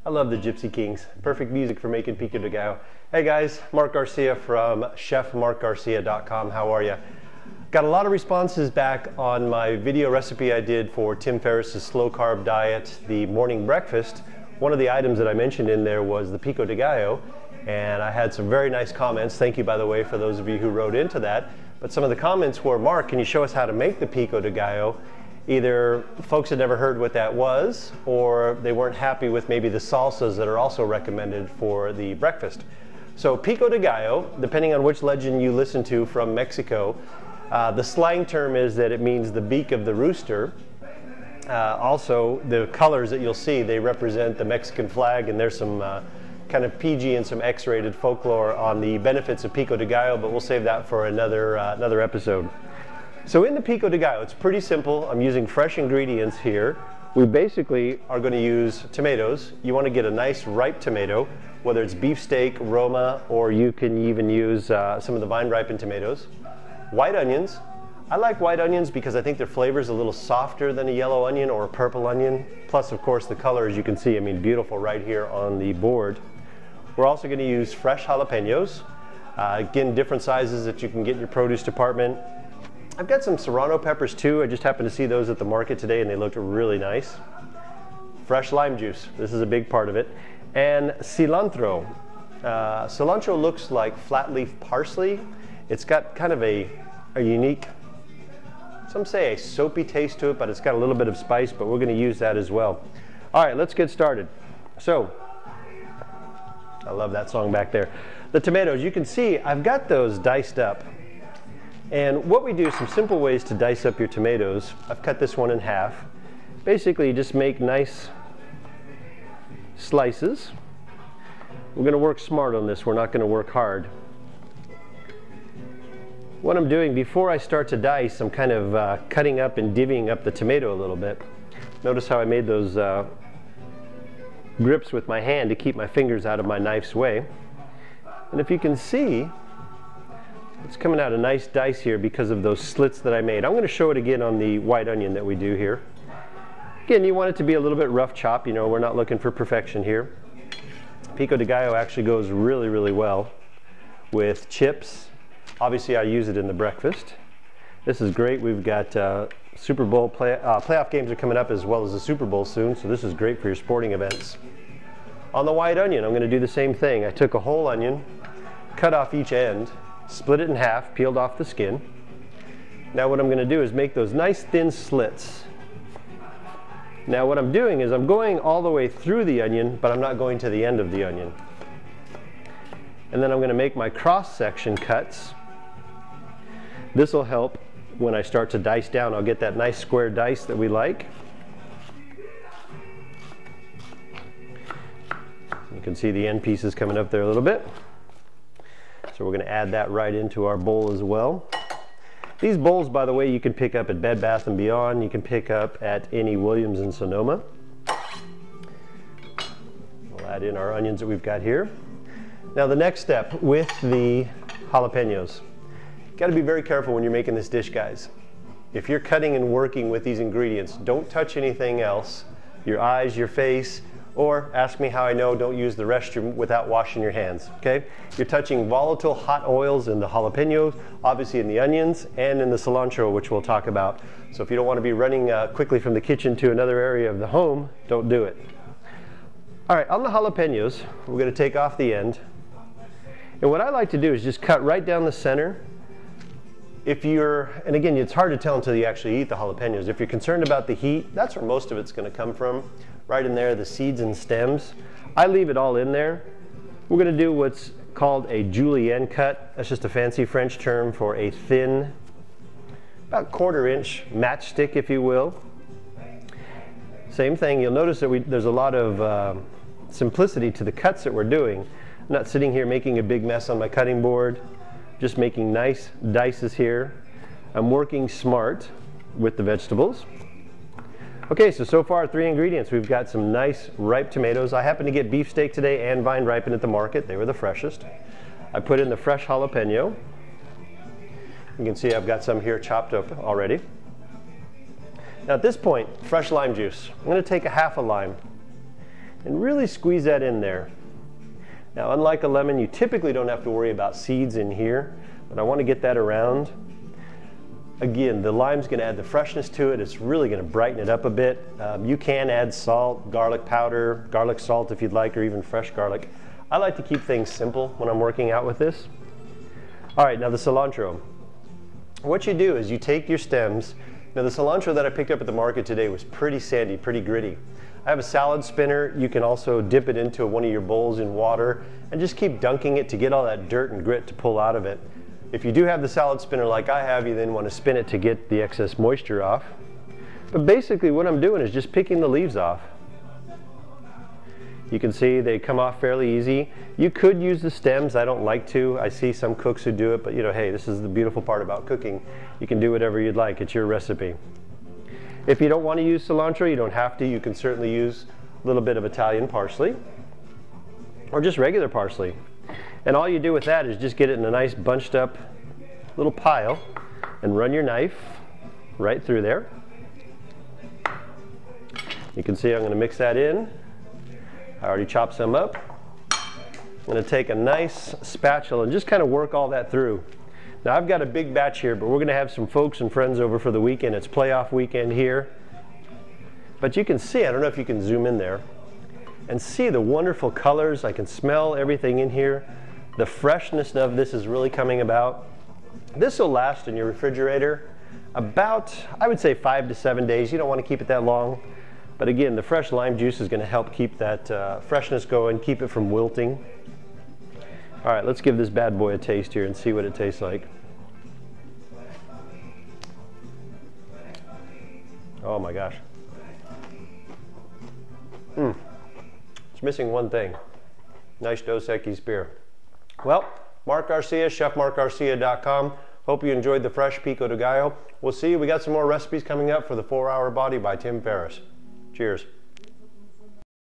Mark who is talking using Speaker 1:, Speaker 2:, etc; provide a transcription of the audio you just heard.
Speaker 1: I love the Gypsy Kings. Perfect music for making Pico de Gallo. Hey guys, Mark Garcia from chefmarkgarcia.com. How are you? Got a lot of responses back on my video recipe I did for Tim Ferriss's slow carb diet, the morning breakfast. One of the items that I mentioned in there was the Pico de Gallo, and I had some very nice comments. Thank you, by the way, for those of you who wrote into that. But some of the comments were, Mark, can you show us how to make the Pico de Gallo? Either folks had never heard what that was, or they weren't happy with maybe the salsas that are also recommended for the breakfast. So Pico de Gallo, depending on which legend you listen to from Mexico, the slang term is that it means the beak of the rooster. Also, the colors that you'll see, they represent the Mexican flag, and there's some kind of PG and some X-rated folklore on the benefits of Pico de Gallo, but we'll save that for another episode. So in the Pico de Gallo, it's pretty simple. I'm using fresh ingredients here. We basically are going to use tomatoes. You want to get a nice ripe tomato, whether it's beefsteak, Roma, or you can even use some of the vine-ripened tomatoes. White onions. I like white onions because I think their flavor is a little softer than a yellow onion or a purple onion. Plus, of course, the color, as you can see, I mean, beautiful right here on the board. We're also going to use fresh jalapenos. Again, different sizes that you can get in your produce department. I've got some serrano peppers too. I just happened to see those at the market today and they looked really nice. Fresh lime juice. This is a big part of it. And cilantro. Cilantro looks like flat leaf parsley. It's got kind of a unique, some say a soapy taste to it, but it's got a little bit of spice, but we're going to use that as well. All right, let's get started. So, I love that song back there. The tomatoes, you can see I've got those diced up. And what we do, some simple ways to dice up your tomatoes. I've cut this one in half. Basically, you just make nice slices. We're going to work smart on this. We're not going to work hard. What I'm doing before I start to dice, I'm kind of cutting up and divvying up the tomato a little bit. Notice how I made those grips with my hand to keep my fingers out of my knife's way. And if you can see, it's coming out a nice dice here because of those slits that I made. I'm going to show it again on the white onion that we do here. Again, you want it to be a little bit rough chop. You know, we're not looking for perfection here. Pico de Gallo actually goes really, really well with chips. Obviously, I use it in the breakfast. This is great. We've got Super Bowl playoff games are coming up as well as the Super Bowl soon, so this is great for your sporting events. On the white onion, I'm going to do the same thing. I took a whole onion, cut off each end, split it in half, peeled off the skin. Now what I'm going to do is make those nice thin slits. Now what I'm doing is I'm going all the way through the onion, but I'm not going to the end of the onion. And then I'm going to make my cross-section cuts. This will help when I start to dice down. I'll get that nice square dice that we like. You can see the end pieces coming up there a little bit. So we're going to add that right into our bowl as well. These bowls, by the way, you can pick up at Bed Bath & Beyond. You can pick up at any Williams in Sonoma. We'll add in our onions that we've got here. Now the next step with the jalapenos. Got to be very careful when you're making this dish, guys. If you're cutting and working with these ingredients, don't touch anything else. Your eyes, your face, or ask me how I know, don't use the restroom without washing your hands, okay? You're touching volatile hot oils in the jalapenos, obviously in the onions, and in the cilantro, which we'll talk about. So if you don't want to be running quickly from the kitchen to another area of the home, don't do it. All right, on the jalapenos, we're going to take off the end. And what I like to do is just cut right down the center. If you're, and again, it's hard to tell until you actually eat the jalapenos. If you're concerned about the heat, that's where most of it's going to come from. Right in there, the seeds and stems. I leave it all in there. We're going to do what's called a julienne cut. That's just a fancy French term for a thin, about 1/4 inch matchstick, if you will. Same thing, you'll notice that there's a lot of simplicity to the cuts that we're doing. I'm not sitting here making a big mess on my cutting board, just making nice dices here. I'm working smart with the vegetables. Okay, so far 3 ingredients. We've got some nice ripe tomatoes. I happened to get beefsteak today and vine ripened at the market. They were the freshest. I put in the fresh jalapeno. You can see I've got some here chopped up already. Now at this point, fresh lime juice. I'm going to take a half a lime. and really squeeze that in there. Now, unlike a lemon, you typically don't have to worry about seeds in here, but I want to get that around. Again, the lime's going to add the freshness to it. It's really going to brighten it up a bit. You can add salt, garlic powder, garlic salt if you'd like, or even fresh garlic. I like to keep things simple when I'm working out with this. All right, now the cilantro. What you do is you take your stems. Now the cilantro that I picked up at the market today was pretty sandy, pretty gritty. I have a salad spinner. You can also dip it into one of your bowls in water and just keep dunking it to get all that dirt and grit to pull out of it. If you do have the salad spinner like I have, you then want to spin it to get the excess moisture off. But basically what I'm doing is just picking the leaves off. You can see they come off fairly easy. You could use the stems. I don't like to. I see some cooks who do it, but you know, hey, this is the beautiful part about cooking. You can do whatever you'd like. It's your recipe. If you don't want to use cilantro, you don't have to. You can certainly use a little bit of Italian parsley or just regular parsley. And all you do with that is just get it in a nice bunched up little pile and run your knife right through there. You can see I'm going to mix that in. I already chopped some up. I'm going to take a nice spatula and just kind of work all that through. Now I've got a big batch here, but we're going to have some folks and friends over for the weekend. It's playoff weekend here. But you can see, I don't know if you can zoom in there, and see the wonderful colors. I can smell everything in here. The freshness of this is really coming about. This will last in your refrigerator about, I would say, 5 to 7 days. You don't want to keep it that long. But again, the fresh lime juice is going to help keep that freshness going, keep it from wilting. All right, let's give this bad boy a taste here and see what it tastes like. Oh my gosh. It's missing one thing. Nice Dos Equis beer. Well, Mark Garcia, chefmarkgarcia.com. Hope you enjoyed the fresh Pico de Gallo. We'll see you. We got some more recipes coming up for the 4-Hour Body by Tim Ferriss. Cheers.